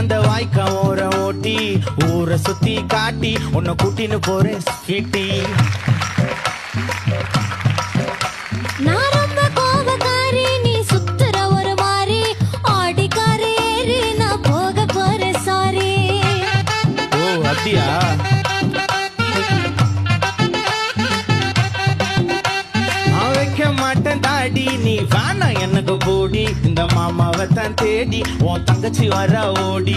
அந்த வாய்க்கா ஓர ஓட்டி ஊரை சுத்தி காட்டி உன்னை கூட்டின்னு போறேன் ஸ்வீட்டி. நான் ரொம்ப கோபக்காரி, நீ சுத்துற ஒரு மாதிரி ஆடிக்காரு ஏறி நான் போக போறேன் சாரி. ஓ அப்படியா? மாட்டேன் தாடி நீ வேணா எனக்கு போடி, இந்த மாமாவை தான் தேடி உன் தங்கச்சி வர ஓடி.